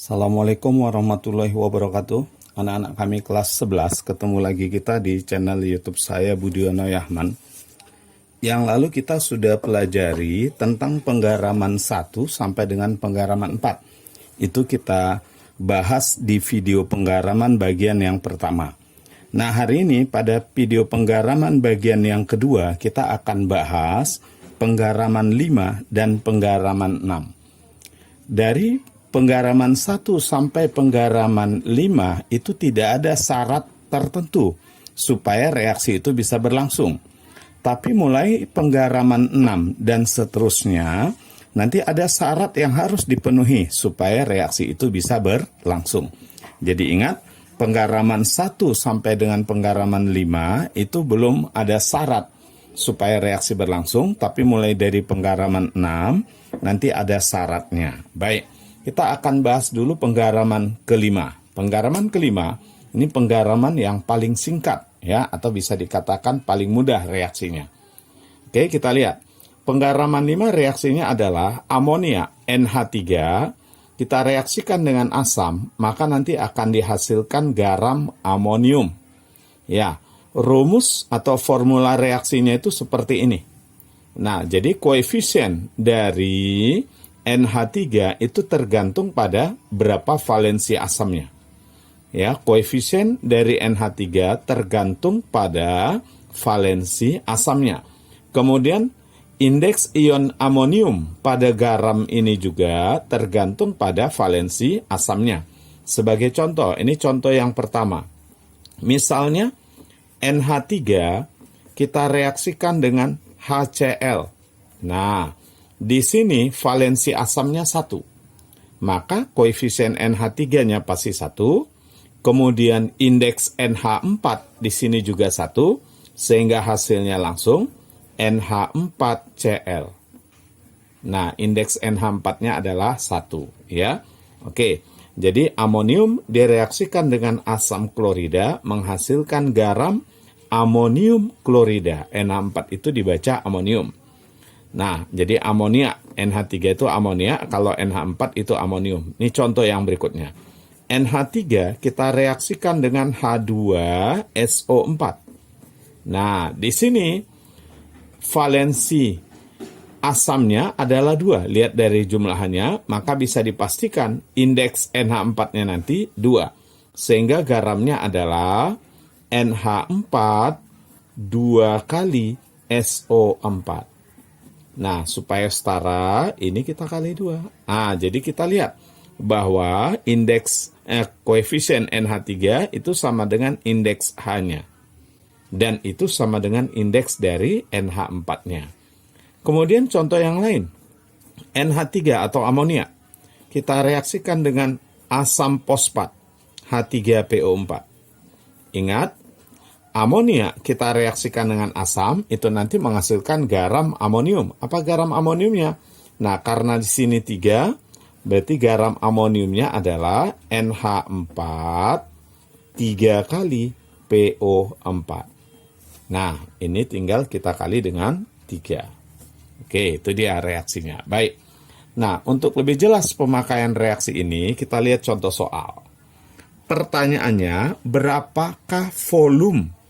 Assalamualaikum warahmatullahi wabarakatuh. Anak-anak kami kelas 11, ketemu lagi kita di channel YouTube saya Budiono Yahman. Yang lalu kita sudah pelajari tentang penggaraman 1 sampai dengan penggaraman 4. Itu kita bahas di video penggaraman bagian yang pertama. Nah, hari ini pada video penggaraman bagian yang kedua kita akan bahas penggaraman 5 dan penggaraman 6. Dari penggaraman 1 sampai penggaraman 5 itu tidak ada syarat tertentu supaya reaksi itu bisa berlangsung. Tapi mulai penggaraman 6 dan seterusnya, nanti ada syarat yang harus dipenuhi supaya reaksi itu bisa berlangsung. Jadi ingat, penggaraman 1 sampai dengan penggaraman 5 itu belum ada syarat supaya reaksi berlangsung, tapi mulai dari penggaraman 6 nanti ada syaratnya. Baik. Kita akan bahas dulu penggaraman kelima. Penggaraman kelima, ini penggaraman yang paling singkat, ya, atau bisa dikatakan paling mudah reaksinya. Oke, kita lihat. Penggaraman 5 reaksinya adalah amonia NH3, kita reaksikan dengan asam, maka nanti akan dihasilkan garam amonium. Ya, rumus atau formula reaksinya itu seperti ini. Nah, jadi koefisien dari NH3 itu tergantung pada berapa valensi asamnya. Ya, koefisien dari NH3 tergantung pada valensi asamnya. Kemudian indeks ion amonium pada garam ini juga tergantung pada valensi asamnya. Sebagai contoh, ini contoh yang pertama. Misalnya NH3 kita reaksikan dengan HCl. Nah, di sini valensi asamnya 1. Maka koefisien NH3-nya pasti 1. Kemudian indeks NH4 di sini juga 1. Sehingga hasilnya langsung NH4Cl. Nah, indeks NH4-nya adalah 1. Ya. Oke, jadi amonium direaksikan dengan asam klorida menghasilkan garam amonium klorida. NH4 itu dibaca amonium. Nah, jadi amonia, NH3 itu amonia, kalau NH4 itu amonium. Ini contoh yang berikutnya. NH3 kita reaksikan dengan H2SO4. Nah, di sini valensi asamnya adalah 2. Lihat dari jumlahannya, maka bisa dipastikan indeks NH4-nya nanti 2. Sehingga garamnya adalah NH4 2 kali SO4. Nah, supaya setara, ini kita kali 2. Nah, jadi kita lihat bahwa indeks koefisien NH3 itu sama dengan indeks H-nya. Dan itu sama dengan indeks dari NH4-nya. Kemudian contoh yang lain, NH3 atau amonia. Kita reaksikan dengan asam fosfat, H3PO4. Ingat, amonia kita reaksikan dengan asam, itu nanti menghasilkan garam amonium. Apa garam amoniumnya? Nah, karena di sini 3, berarti garam amoniumnya adalah NH4 3 kali PO4. Nah, ini tinggal kita kali dengan 3. Oke, itu dia reaksinya. Baik. Nah, untuk lebih jelas pemakaian reaksi ini, kita lihat contoh soal. Pertanyaannya, berapakah volume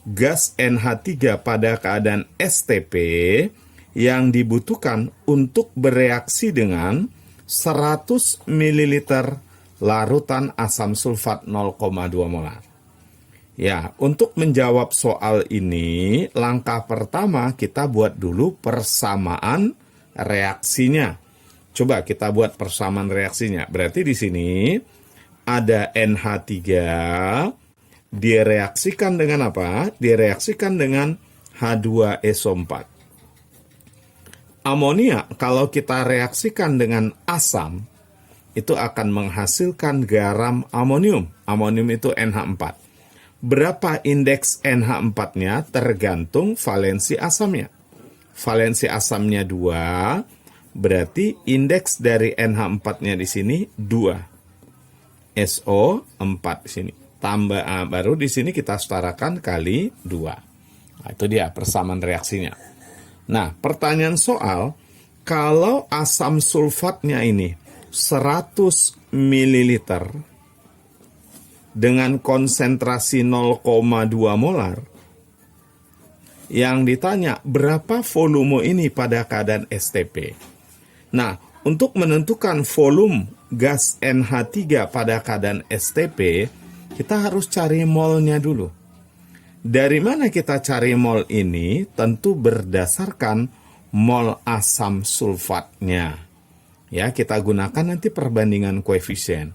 gas NH3 pada keadaan STP yang dibutuhkan untuk bereaksi dengan 100 ml larutan asam sulfat 0,2 molar. Ya, untuk menjawab soal ini, langkah pertama kita buat dulu persamaan reaksinya. Coba kita buat persamaan reaksinya. Berarti di sini ada NH3 direaksikan dengan apa? Direaksikan dengan H2SO4. Amonia, kalau kita reaksikan dengan asam, itu akan menghasilkan garam amonium. Amonium itu NH4. Berapa indeks NH4-nya? Tergantung valensi asamnya. Valensi asamnya 2, berarti indeks dari NH4-nya di sini 2. SO4 di sini. Tambah baru di sini kita setarakan kali 2. Nah, itu dia persamaan reaksinya. Nah, pertanyaan soal, kalau asam sulfatnya ini 100 ml dengan konsentrasi 0,2 molar, yang ditanya berapa volume ini pada keadaan STP. Nah, untuk menentukan volume gas NH3 pada keadaan STP, kita harus cari molnya dulu. Dari mana kita cari mol ini? Tentu berdasarkan mol asam sulfatnya. Ya, kita gunakan nanti perbandingan koefisien.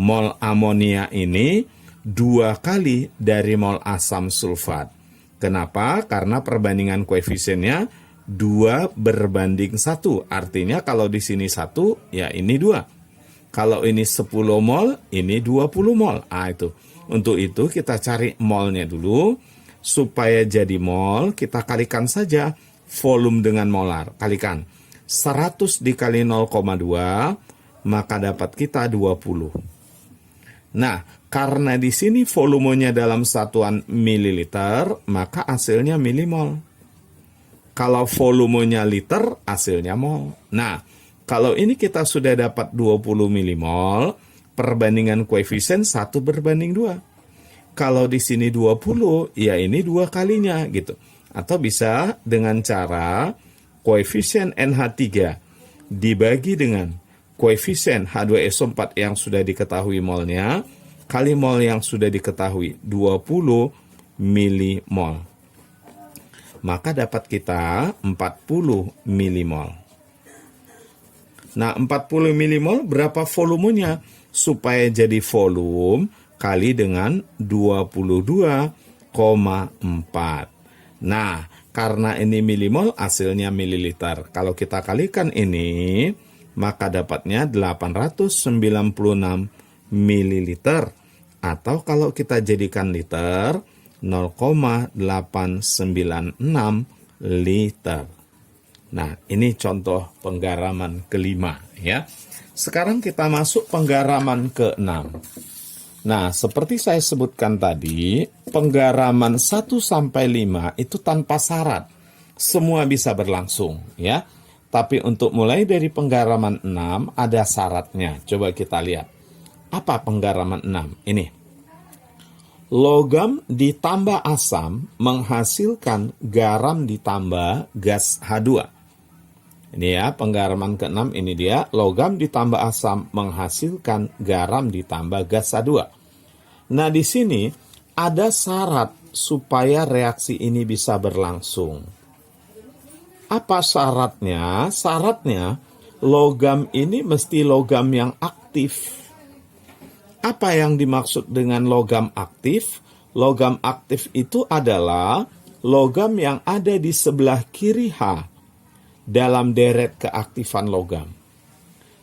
Mol amonia ini 2 kali dari mol asam sulfat. Kenapa? Karena perbandingan koefisiennya 2 berbanding 1. Artinya kalau di sini 1, ya ini 2. Kalau ini 10 mol, ini 20 mol. Itu. Untuk itu kita cari molnya dulu. Supaya jadi mol, kita kalikan saja volume dengan molar. Kalikan 100 dikali 0,2, maka dapat kita 20. Nah, karena di sini volumenya dalam satuan mililiter, maka hasilnya milimol. Kalau volumenya liter, hasilnya mol. Nah, kalau ini kita sudah dapat 20 milimol, perbandingan koefisien 1 berbanding 2. Kalau di sini 20, ya ini 2 kalinya gitu. Atau bisa dengan cara koefisien NH3 dibagi dengan koefisien H2SO4 yang sudah diketahui molnya, kali mol yang sudah diketahui 20 milimol. Maka dapat kita 40 milimol. Nah, 40 milimol berapa volumenya? Supaya jadi volume kali dengan 22,4. Nah, karena ini milimol, hasilnya mililiter. Kalau kita kalikan ini, maka dapatnya 896 mililiter. Atau kalau kita jadikan liter, 0,896 liter. Nah, ini contoh penggaraman kelima ya. Sekarang kita masuk penggaraman ke-6. Nah, seperti saya sebutkan tadi, penggaraman 1 sampai 5 itu tanpa syarat. Semua bisa berlangsung, ya. Tapi untuk mulai dari penggaraman 6 ada syaratnya. Coba kita lihat. Apa penggaraman 6? Ini. Logam ditambah asam menghasilkan garam ditambah gas H2. Ini ya, penggaraman ke-6 ini dia, logam ditambah asam menghasilkan garam ditambah gas H2. Nah, di sini ada syarat supaya reaksi ini bisa berlangsung. Apa syaratnya? Syaratnya logam ini mesti logam yang aktif. Apa yang dimaksud dengan logam aktif? Logam aktif itu adalah logam yang ada di sebelah kiri H dalam deret keaktifan logam.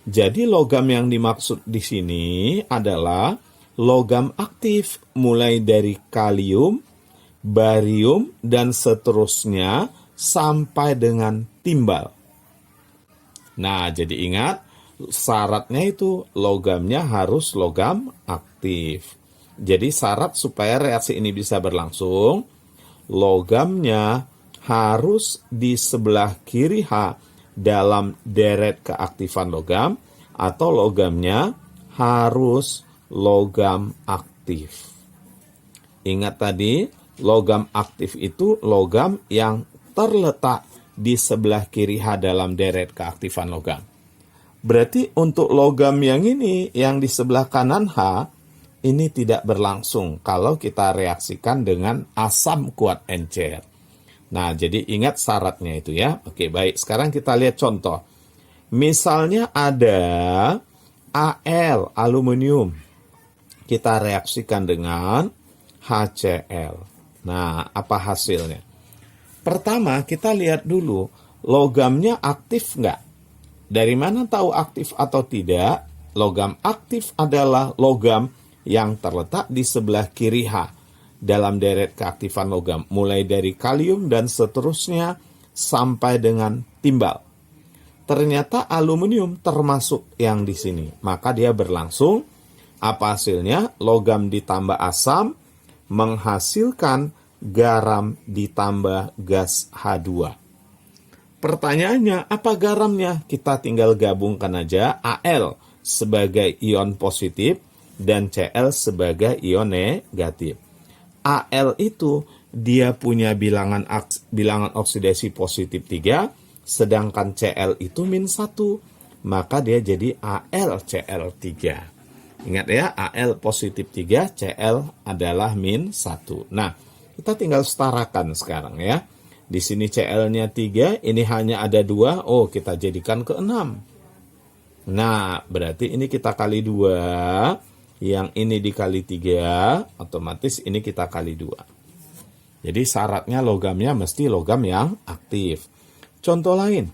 Jadi logam yang dimaksud di sini adalah logam aktif mulai dari kalium, barium, dan seterusnya sampai dengan timbal. Nah, jadi ingat, syaratnya itu logamnya harus logam aktif. Jadi syarat supaya reaksi ini bisa berlangsung, logamnya harus di sebelah kiri H dalam deret keaktifan logam, atau logamnya harus logam aktif. Ingat tadi, logam aktif itu logam yang terletak di sebelah kiri H dalam deret keaktifan logam. Berarti untuk logam yang ini, yang di sebelah kanan H, ini tidak berlangsung kalau kita reaksikan dengan asam kuat encer. Nah, jadi ingat syaratnya itu ya. Oke, baik. Sekarang kita lihat contoh. Misalnya ada Al, aluminium. Kita reaksikan dengan HCl. Nah, apa hasilnya? Pertama, kita lihat dulu, logamnya aktif nggak? Dari mana tahu aktif atau tidak? Logam aktif adalah logam yang terletak di sebelah kiri H dalam deret keaktifan logam, mulai dari kalium dan seterusnya sampai dengan timbal. Ternyata aluminium termasuk yang di sini, maka dia berlangsung. Apa hasilnya? Logam ditambah asam menghasilkan garam ditambah gas H2. Pertanyaannya, apa garamnya? Kita tinggal gabungkan aja Al sebagai ion positif dan Cl sebagai ion negatif. Al itu dia punya bilangan oksidasi positif 3, sedangkan Cl itu -1, maka dia jadi AlCl3. Ingat ya, Al positif 3, Cl adalah -1. Nah, kita tinggal setarakan sekarang ya. Di sini Cl-nya 3, ini hanya ada 2, oh kita jadikan ke 6. Nah, berarti ini kita kali 2, yang ini dikali 3, otomatis ini kita kali 2. Jadi syaratnya logamnya mesti logam yang aktif. Contoh lain,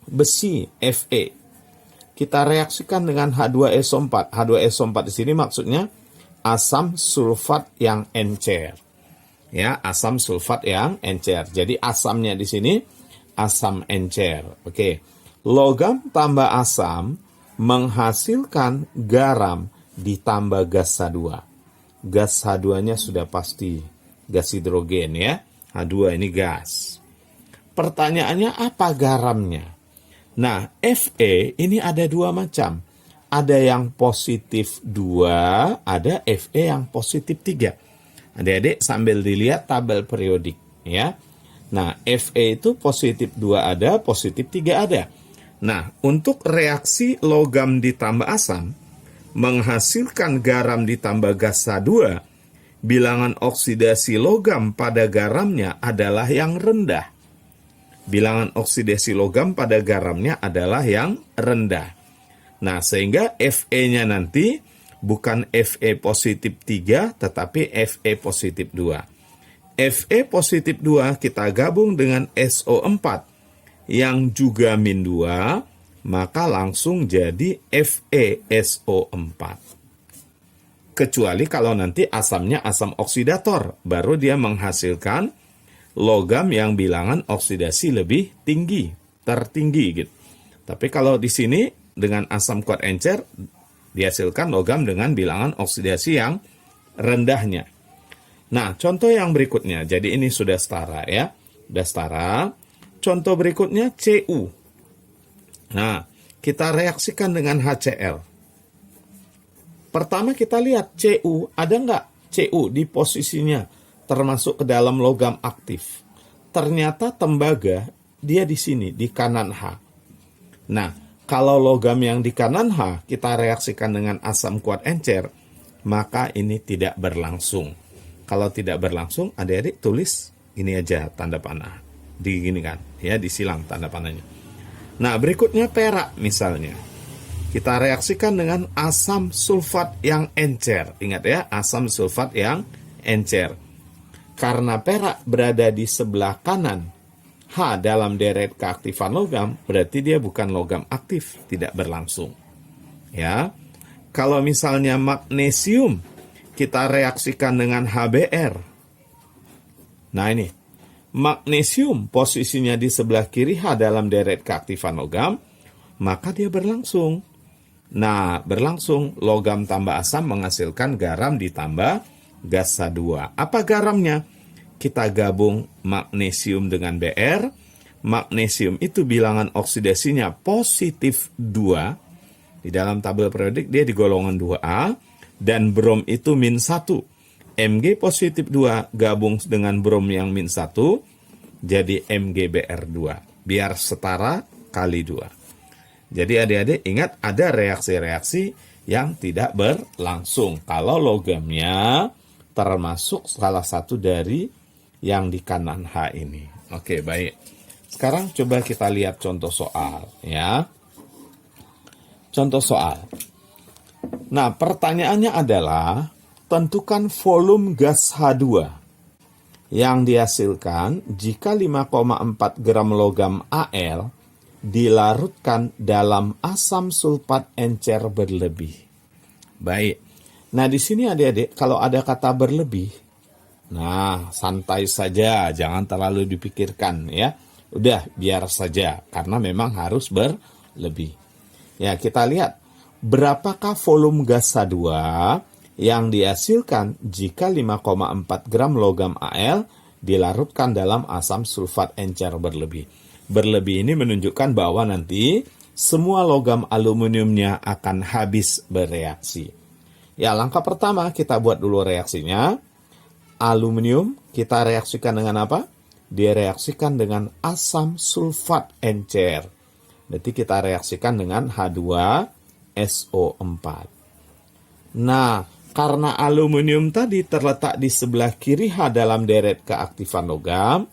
besi Fe. Kita reaksikan dengan H2SO4. H2SO4 di sini maksudnya asam sulfat yang encer. Ya, asam sulfat yang encer. Jadi asamnya di sini asam encer. Oke. Logam tambah asam menghasilkan garam ditambah gas H2. Gas H2-nya sudah pasti gas hidrogen ya. H2 ini gas. Pertanyaannya apa garamnya? Nah, Fe ini ada 2 macam. Ada yang positif 2, ada Fe yang positif 3. Adik-adik sambil dilihat tabel periodik ya. Nah, Fe itu positif 2 ada, positif 3 ada. Nah, untuk reaksi logam ditambah asam menghasilkan garam ditambah gas H2, bilangan oksidasi logam pada garamnya adalah yang rendah. Bilangan oksidasi logam pada garamnya adalah yang rendah. Nah, sehingga Fe-nya nanti bukan Fe positif 3, tetapi Fe positif 2. Fe positif 2 kita gabung dengan SO4 yang juga -2, maka langsung jadi FeSO4. Kecuali kalau nanti asamnya asam oksidator, baru dia menghasilkan logam yang bilangan oksidasi lebih tinggi, tertinggi gitu. Tapi kalau di sini dengan asam kuat encer dihasilkan logam dengan bilangan oksidasi yang rendahnya. Nah, contoh yang berikutnya. Jadi ini sudah setara ya. Sudah setara. Contoh berikutnya Cu. Nah, kita reaksikan dengan HCl. Pertama kita lihat Cu, ada nggak Cu di posisinya termasuk ke dalam logam aktif. Ternyata tembaga dia di sini, di kanan H. Nah, kalau logam yang di kanan H kita reaksikan dengan asam kuat encer, maka ini tidak berlangsung. Kalau tidak berlangsung, adik-adik tulis ini aja tanda panah. Diginikan, ya, disilang tanda panahnya. Nah, berikutnya perak misalnya. Kita reaksikan dengan asam sulfat yang encer. Ingat ya, asam sulfat yang encer. Karena perak berada di sebelah kanan H dalam deret keaktifan logam, berarti dia bukan logam aktif, tidak berlangsung. Ya. Kalau misalnya magnesium kita reaksikan dengan HBr. Nah, ini magnesium posisinya di sebelah kiri H dalam deret keaktifan logam, maka dia berlangsung. Nah, berlangsung logam tambah asam menghasilkan garam ditambah gas H2. Apa garamnya? Kita gabung magnesium dengan Br. Magnesium itu bilangan oksidasinya positif 2. Di dalam tabel periodik dia di golongan 2A. Dan brom itu -1. Mg positif 2 gabung dengan brom yang -1. Jadi MgBr2. Biar setara kali 2. Jadi adik-adik ingat ada reaksi-reaksi yang tidak berlangsung. Kalau logamnya termasuk salah satu dari yang di kanan H ini. Oke, baik. Sekarang coba kita lihat contoh soal, ya. Contoh soal. Nah, pertanyaannya adalah tentukan volume gas H2 yang dihasilkan jika 5,4 gram logam Al dilarutkan dalam asam sulfat encer berlebih. Baik. Nah, di sini adik-adik, kalau ada kata berlebih, nah, santai saja, jangan terlalu dipikirkan ya. Udah, biar saja, karena memang harus berlebih. Ya, kita lihat, berapakah volume gas H2 yang dihasilkan jika 5,4 gram logam Al dilarutkan dalam asam sulfat encer berlebih. Berlebih ini menunjukkan bahwa nanti semua logam aluminiumnya akan habis bereaksi. Ya, langkah pertama kita buat dulu reaksinya. Aluminium kita reaksikan dengan apa? Direaksikan dengan asam sulfat encer. Berarti kita reaksikan dengan H2SO4. Nah, karena aluminium tadi terletak di sebelah kiri H dalam deret keaktifan logam,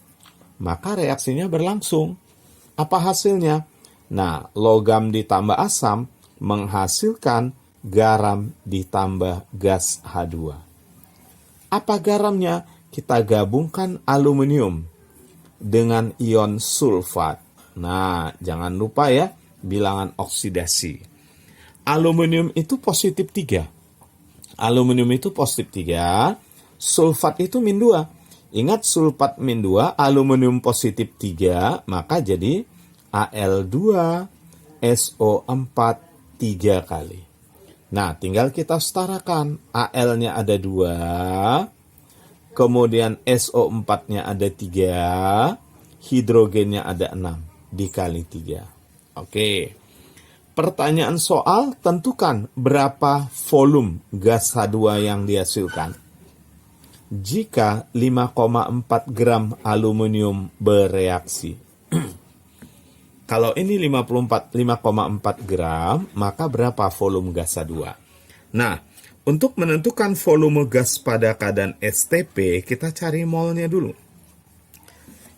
maka reaksinya berlangsung. Apa hasilnya? Nah, logam ditambah asam menghasilkan garam ditambah gas H2. Apa garamnya? Kita gabungkan aluminium dengan ion sulfat. Nah, jangan lupa ya, bilangan oksidasi. Aluminium itu positif 3. Aluminium itu positif 3, sulfat itu min 2. Ingat sulfat min 2, aluminium positif 3, maka jadi Al2SO4 3 kali. Nah, tinggal kita setarakan. Al-nya ada 2, kemudian SO4-nya ada 3, hidrogennya ada 6, dikali 3. Oke. Pertanyaan soal, tentukan berapa volume gas H2 yang dihasilkan. Jika 5,4 gram aluminium bereaksi. Kalau ini 5,4 gram, maka berapa volume gas H2? Nah, untuk menentukan volume gas pada keadaan STP, kita cari molnya dulu.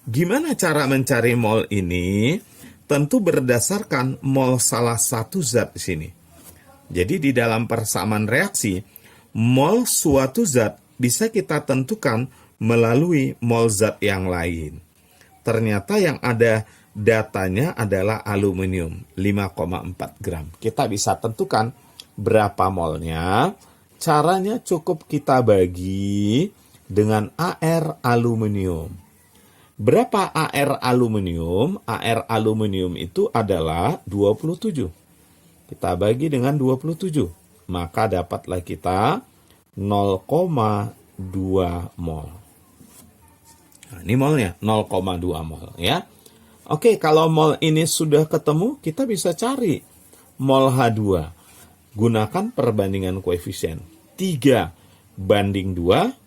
Gimana cara mencari mol ini? Tentu berdasarkan mol salah satu zat di sini. Jadi di dalam persamaan reaksi, mol suatu zat bisa kita tentukan melalui mol zat yang lain. Ternyata yang ada datanya adalah aluminium 5,4 gram. Kita bisa tentukan berapa molnya. Caranya cukup kita bagi dengan AR aluminium. Berapa AR aluminium? AR aluminium itu adalah 27. Kita bagi dengan 27. Maka dapatlah kita 0,2 mol. Nah, ini molnya 0,2 mol ya. Oke, kalau mol ini sudah ketemu, kita bisa cari mol H2. Gunakan perbandingan koefisien 3:2.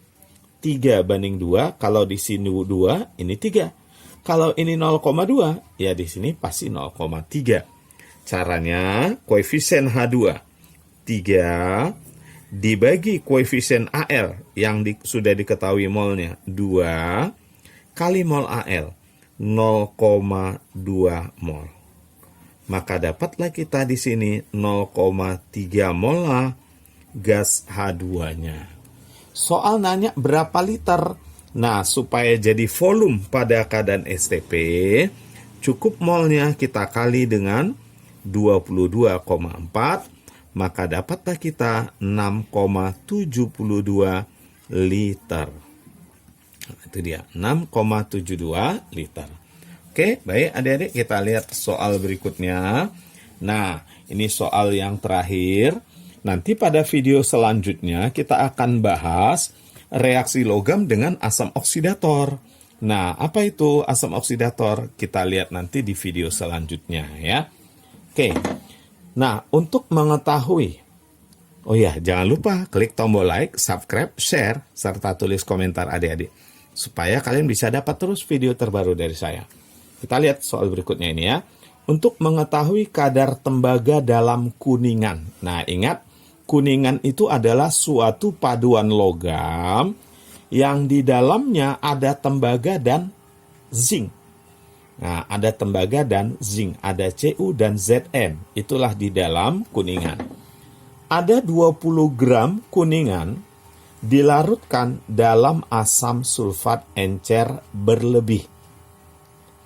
3:2, kalau di sini 2, ini 3. Kalau ini 0,2, ya di sini pasti 0,3. Caranya, koefisien H2, 3, dibagi koefisien Al, yang sudah diketahui molnya, 2, kali mol Al, 0,2 mol. Maka dapatlah kita di sini 0,3 mol gas H2-nya. Soal nanya berapa liter? Nah, supaya jadi volume pada keadaan STP, cukup molnya kita kali dengan 22,4, maka dapatlah kita 6,72 liter. Nah, itu dia, 6,72 liter. Oke, baik adik-adik, kita lihat soal berikutnya. Nah, ini soal yang terakhir. Nanti pada video selanjutnya kita akan bahas reaksi logam dengan asam oksidator. Nah, apa itu asam oksidator? Kita lihat nanti di video selanjutnya ya. Oke. Nah, untuk mengetahui, oh ya, jangan lupa klik tombol like, subscribe, share, serta tulis komentar adik-adik. Supaya kalian bisa dapat terus video terbaru dari saya. Kita lihat soal berikutnya ini ya. Untuk mengetahui kadar tembaga dalam kuningan. Nah, ingat, kuningan itu adalah suatu paduan logam yang di dalamnya ada tembaga dan zinc. Nah, ada tembaga dan zinc, ada Cu dan Zn. Itulah di dalam kuningan. Ada 20 gram kuningan dilarutkan dalam asam sulfat encer berlebih.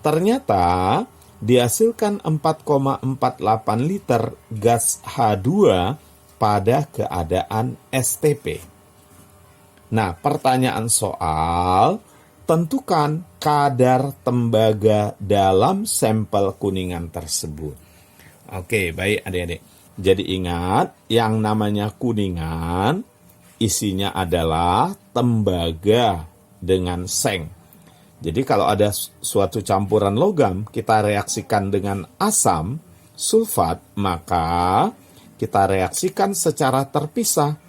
Ternyata dihasilkan 4,48 liter gas H2 pada keadaan STP. Nah, pertanyaan soal, tentukan kadar tembaga dalam sampel kuningan tersebut. Oke, baik adik-adik. Jadi ingat, yang namanya kuningan, isinya adalah tembaga dengan seng. Jadi kalau ada suatu campuran logam, kita reaksikan dengan asam sulfat, maka kita reaksikan secara terpisah.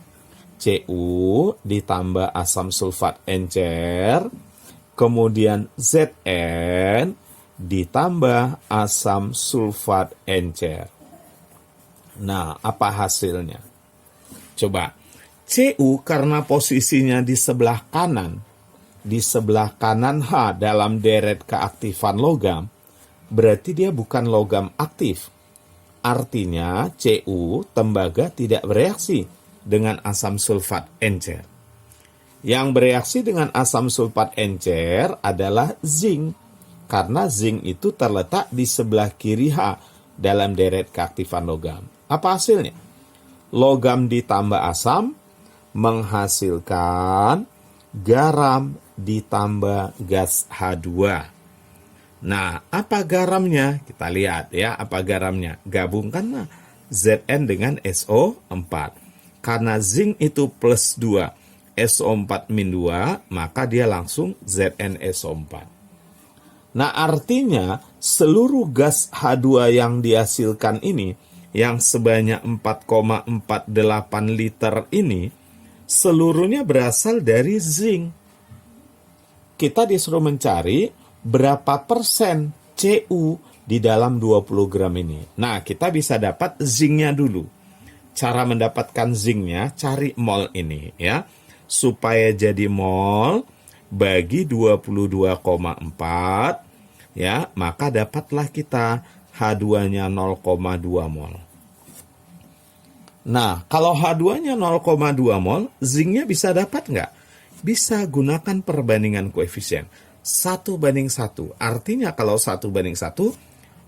Cu ditambah asam sulfat encer, kemudian Zn ditambah asam sulfat encer. Nah, apa hasilnya? Coba, Cu karena posisinya di sebelah kanan H dalam deret keaktifan logam, berarti dia bukan logam aktif. Artinya Cu, tembaga, tidak bereaksi dengan asam sulfat encer. Yang bereaksi dengan asam sulfat encer adalah zinc, karena zinc itu terletak di sebelah kiri H dalam deret keaktifan logam. Apa hasilnya? Logam ditambah asam menghasilkan garam ditambah gas H2. Nah, apa garamnya? Kita lihat ya, apa garamnya. Gabungkan Zn dengan SO4. Karena zinc itu plus 2, SO4 min 2, maka dia langsung ZnSO4. Nah, artinya seluruh gas H2 yang dihasilkan ini, yang sebanyak 4,48 liter ini, seluruhnya berasal dari zinc. Kita disuruh mencari berapa persen Cu di dalam 20 gram ini. Nah, kita bisa dapat zincnya dulu. Cara mendapatkan zincnya, cari mol ini ya. Supaya jadi mol bagi 22,4 ya, maka dapatlah kita H2-nya 0,2 mol. Nah, kalau H2-nya 0,2 mol, zincnya bisa dapat nggak? Bisa, gunakan perbandingan koefisien 1:1. Artinya kalau 1:1,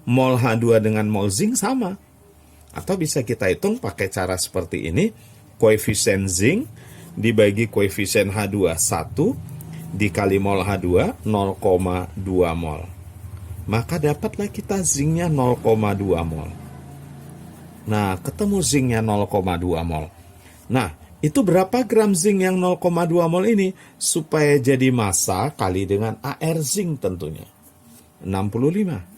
mol H2 dengan mol zinc sama. Atau bisa kita hitung pakai cara seperti ini, koefisien zinc dibagi koefisien H2 1 dikali mol H2 0,2 mol. Maka dapatlah kita zincnya 0,2 mol. Nah, ketemu zincnya 0,2 mol. Nah, itu berapa gram zinc yang 0,2 mol ini? Supaya jadi massa kali dengan AR zinc tentunya. 65.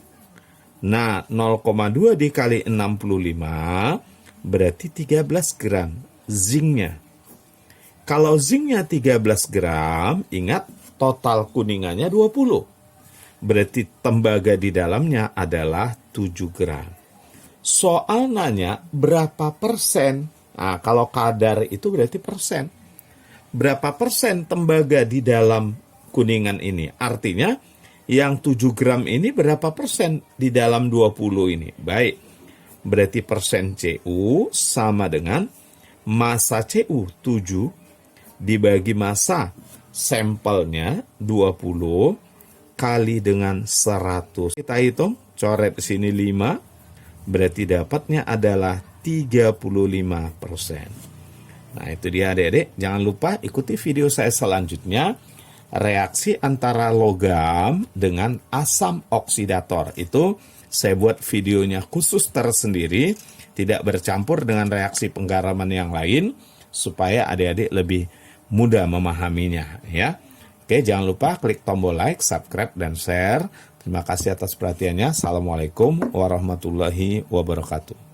Nah, 0,2 dikali 65 berarti 13 gram zincnya. Kalau zincnya 13 gram, ingat total kuningannya 20. Berarti tembaga di dalamnya adalah 7 gram. Soal nanya berapa persen? Nah, kalau kadar itu berarti persen. Berapa persen tembaga di dalam kuningan ini? Artinya yang 7 gram ini berapa persen di dalam 20 ini? Baik, berarti persen Cu sama dengan massa Cu 7 dibagi massa sampelnya 20 kali dengan 100. Kita hitung, coret sini 5, berarti dapatnya adalah 35%. Nah, itu dia adik-adik. Jangan lupa ikuti video saya selanjutnya. Reaksi antara logam dengan asam oksidator. Itu saya buat videonya khusus tersendiri, tidak bercampur dengan reaksi penggaraman yang lain, supaya adik-adik lebih mudah memahaminya ya. Oke, jangan lupa klik tombol like, subscribe, dan share. Terima kasih atas perhatiannya. Assalamualaikum warahmatullahi wabarakatuh.